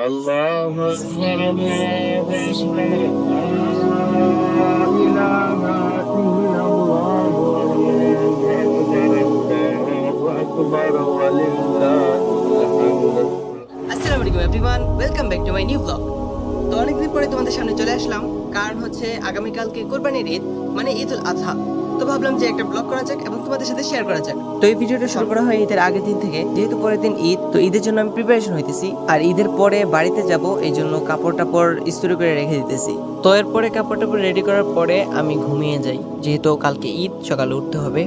الله أكبر الله أكبر لا إله إلا الله الله أكبر ولله الحمد আসসালামু আলাইকুম everyone, welcome back to my new blog. তো অনেকদিন পরে তোমাদের সামনে চলে আসলাম, কারণ হচ্ছে আগামীকালকে কোরবানির ঈদ, মানে ঈদ উল আজহা। তো ভাবলাম যে একটা ব্লগ করা যাক এবং তোমাদের সাথে শেয়ার করা যাক। তো এই ভিডিওটা শুরু করা হয় ঈদের আগের দিন থেকে, যেহেতু পরের দিন ঈদ, তো ঈদের জন্য আমি প্রিপারেশন হইতেছি। আর ঈদের পরে বাড়িতে যাব, এই জন্য কাপড় টাপড় ইস্ত্রি করে রেখে দিতেছি। তো এরপরে কাপড় টাপড় রেডি করার পরে আমি ঘুমিয়ে যাই, যেহেতু কালকে ঈদ, সকালে উঠতে হবে।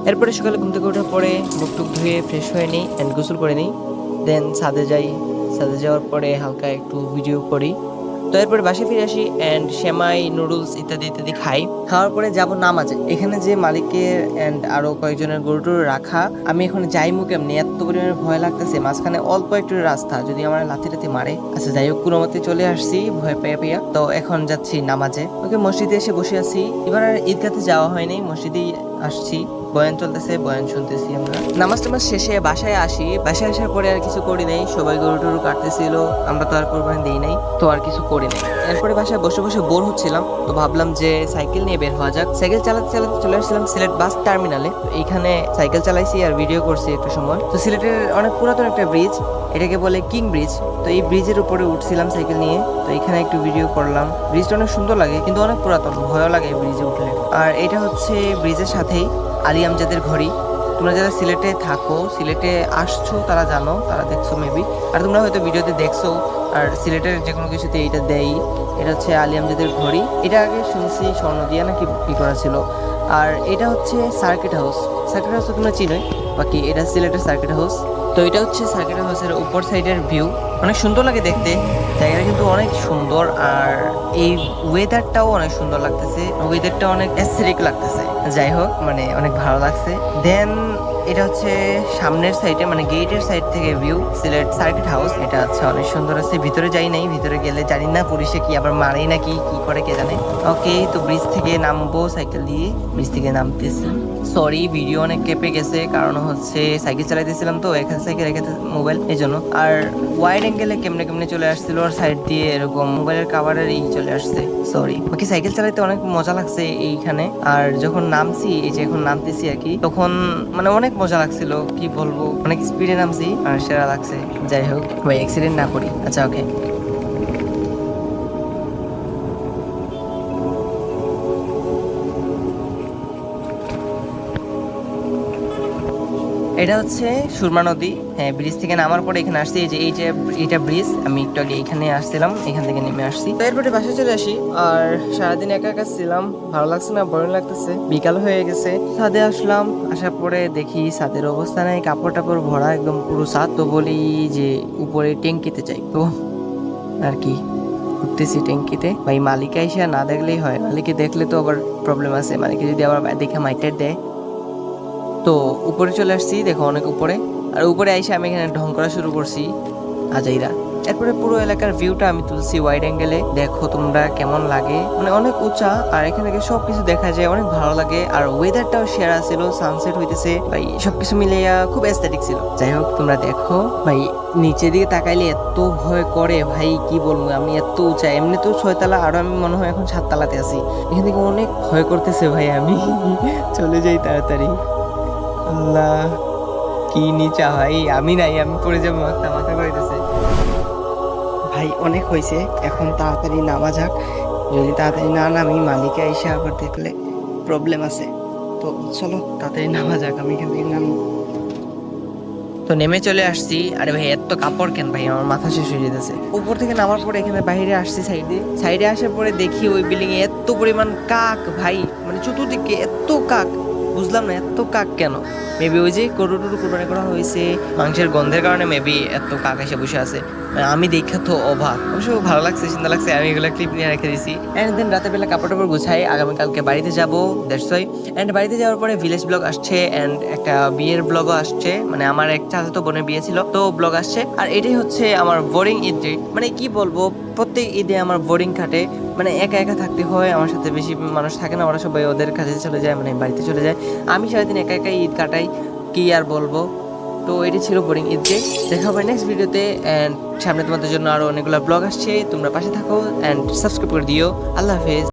এরপরে সকালে ঘুম থেকে ওঠার পরে মুখ টুক ধুয়ে ফ্রেশ হয়ে নিই অ্যান্ড গোসল করে নিই। দেন ছাদে যাই, ছাদে যাওয়ার পরে হালকা একটু ভিডিও করি। তো এরপরে বাসায় ফিরে আসি অ্যান্ড সেমাই, নুডলস ইত্যাদি ইত্যাদি খাই। খাওয়ার পরে যাব নামাজে। এখানে যে মালিকের অ্যান্ড আরো কয়েকজনের গরু টরু রাখা, আমি এখন যাইমু কেমনি, এত পরিমাণে ভয় লাগতেছে। মাঝখানে অল্প একটু রাস্তা, যদি আমার লাথি টাথি মারে। আচ্ছা যাই হোক, কোনো মতে চলে আসছি ভয় পেয়ে পেয়ে। তো এখন যাচ্ছি নামাজে। ওকে, মসজিদে এসে বসে আছি। এবার আর ঈদগাতে যাওয়া হয়নি, মসজিদেই আসছি। বয়ান চলতেছে, বয়ান শুনতেছি আমরা। নামাজ টামাজ শেষে বাসায় আসি। বাসায় আসার পরে আর কিছু করি নাই, সবাই গরু টরু কাটতেছিল, আমরা তো আর কোরবানি দিই নাই, তো আর কিছু করি নাই। এরপরে বাসায় বসে বসে বোর হচ্ছিলাম, তো ভাবলাম যে সাইকেল নিয়ে বের হওয়া যাক। সাইকেল চালাতে চালাতে চলে আসছিলাম সিলেট বাস টার্মিনালে। এইখানে সাইকেল চালাইছি আর ভিডিও করছি একটু সময়। তো সিলেটের অনেক পুরাতন একটা ব্রিজ, এটাকে বলে কিং ব্রিজ। তো এই ব্রিজের উপরে উঠছিলাম সাইকেল নিয়ে, তো এখানে একটু ভিডিও করলাম। ব্রিজটা অনেক সুন্দর লাগে, কিন্তু অনেক পুরাতন, ভয়ও লাগে ব্রিজে উঠলে। আর এটা হচ্ছে ব্রিজের সাথেই আলী আমজাদের ঘড়ি। তোমরা যারা সিলেটে থাকো, সিলেটে আসছো, তারা জানো, তারা দেখছো মেবি। আর তোমরা হয়তো ভিডিওতে দেখছো। আর সিলেটের যে কোনো কিছুতে এইটা দেয়। এটা হচ্ছে আলী আমজাদের ঘড়ি। এটা আগে শুনছি স্বর্ণ দিয়া নাকি কি করা ছিল। আর এটা হচ্ছে সার্কিট হাউস। সার্কিট হাউস তো তোমরা চিনোই, বাকি এটা সিলেটের সার্কিট হাউস। তো এটা হচ্ছে সার্কিট হাউসের উপর সাইডের ভিউ। অনেক সুন্দর লাগে দেখতে, জায়গাটা কিন্তু অনেক সুন্দর। আর এই ওয়েদারটাও অনেক সুন্দর লাগতেছে, ওয়েদারটা অনেক অ্যাস্থেটিক লাগতেছে। যাই হোক, মানে অনেক ভালো লাগছে। দেন এটা হচ্ছে সামনের সাইডে, মানে গেটের সাইড থেকে ভিউ সিলেট সার্কিট হাউস। এটা আচ্ছা অনেক সুন্দর আছে। ভিতরে যাই নাই, ভিতরে গেলে জানি না পুলিশে কি আবার মারে নাকি কি করে কে জানে। ওকে, তো ব্রিজ থেকে নামবো সাইকেল দিয়ে, ব্রিজ থেকে নামতেছি। সরি, ভিডিও অনেক কেঁপে গেছে, কারণ হচ্ছে সাইকেল চালাইতেছিলাম তো, এখানে সাইকেল রেখে মোবাইল, এই জন্য। আর ওয়াইড অ্যাঙ্গেলে কেমনে কেমনে চলে আসছিল, আর সাইড দিয়ে এরকম মোবাইলের কাভারের এই চলে আসছে। সরি। বাকি সাইকেল চালাইতে অনেক মজা লাগছে এইখানে। আর যখন নামছি, এই যে এখন নামতেছি আর কি, তখন মানে অনেক মজা লাগছিল, কি বলবো, অনেক স্পিডে নামছি আর সেরা লাগছে। যাই হোক ভাই, অ্যাক্সিডেন্ট না করি। আচ্ছা ওকে। এটা হচ্ছে সুরমা নদী। হ্যাঁ, ব্রিজ থেকে নামার পরে এখানে আসছি। এই যে এটা ব্রিজ, আমি একটু আগে এখানে আসছিলাম, এখান থেকে নেমে আসছি। তো এরপরে বাসায় চলে আসি। আর সারাদিন একা একা ছিলাম, ভালো লাগছে না, বোরিং লাগতেছে। বিকাল হয়ে গেছে, ছাদে আসলাম। আসার পরে দেখি ছাদের অবস্থা নেই, কাপড় টাপড় ভরা একদম পুরো ছাদ। তো বলি যে উপরে ট্যাঙ্কিতে যাই, তো আর কি উঠতেছি ট্যাঙ্কিতে। ভাই মালিক আইসা না দেখলেই হয়, মালিকে দেখলে তো আবার প্রবলেম আছে, মালিকে যদি আবার দেখে মাইটার দেয়। তো উপরে চলে আসছি, দেখো অনেক উপরে। আর উপরে আইসে আমি এখানে ঢং করা শুরু করছি আজাইরা। এরপরে পুরো এলাকার ভিউটা আমি তুলছি ওয়াইড অ্যাঙ্গেলে, দেখো তোমরা কেমন লাগে, মানে অনেক উঁচা। আর এখান থেকে সবকিছু দেখা যায়, অনেক ভালো লাগে। আর ওয়েদারটাও সেরা ছিল, সানসেট হইতেছে ভাই, সবকিছু মিলিয়ে খুব অ্যাস্থেটিক ছিল। যাই হোক, তোমরা দেখো ভাই, নিচের দিকে তাকাইলে এত ভয় করে ভাই, কি বলবো, আমি এত উঁচা, এমনি তো 6 তলা, আরো আমি মনে হয় এখন 7 তলাতে আছি। এখান থেকে অনেক ভয় করতেছে ভাই, আমি চলে যাই তাড়াতাড়ি। আল্লাহ, কি নিচা ভাই, আমি নাই, আমি পড়ে যাবো, মাথা মাথা করিতেছে ভাই। অনেক হয়েছে, এখন তাড়াতাড়ি নামা যাক। যদি তাড়াতাড়ি না নামি, মালিকে এসে আবার দেখলে প্রবলেম আছে। তো চলো তাড়াতাড়ি নামা যাক, আমি এখান থেকে নাম। তো নেমে চলে আসছি। আরে ভাই, এত কাপড় কেন ভাই, আমার মাথা শেষ হয়ে যেতেছে। উপর থেকে নামার পরে এখানে বাইরে আসছি, সাইডে সাইডে আসার পরে দেখি ওই বিল্ডিং এ এত পরিমাণ কাক ভাই, মানে চতুর্দিকে এত কাক। বুঝলাম না এত কাক কেন। মেবি ওই যে গরু টরু কোরবানি করা হয়েছে, মাংসের গন্ধের কারণে মেবি এত কাক এসে বসে আছে। আমি দেখা তো অবাক, অবশ্য ভালো লাগছে, সুন্দর লাগছে। আমি এগুলো ক্লিপ নিয়ে রেখে দিছি। এন্ড দেন রাতের বেলা কাপড় টাপড় গুছাই, আগামীকালকে বাড়িতে যাবো, দ্যাটস ওয়াই। এন্ড বাড়িতে যাওয়ার পরে ভিলেজ ব্লগ আসছে, এন্ড একটা বিয়ের ব্লগও আসছে, মানে আমার এক চাচাতো বোনের বিয়ে ছিল, তো ব্লগ আসছে। আর এটাই হচ্ছে আমার বোরিং ঈদ ডে, মানে কি বলবো, প্রত্যেক ঈদে আমার বোরিং কাটে। মানে একা একা থাকতে হয়, আমার সাথে বেশি মানুষ থাকে না, ওরা সবাই ওদের কাছে চলে যায়, মানে বাড়িতে চলে যায়। আমি সারাদিন একা একা ঈদ কাটাই, কি আর বলবো। তো এটি ছিল বোরিং ঈদ ডে। দেখা হবে নেক্সট ভিডিওতে, অ্যান্ড সামনে তোমাদের জন্য আরও অনেকগুলো ব্লগ আসছে, তোমরা পাশে থাকো অ্যান্ড সাবস্ক্রাইব করে দিও। আল্লাহ হাফেজ।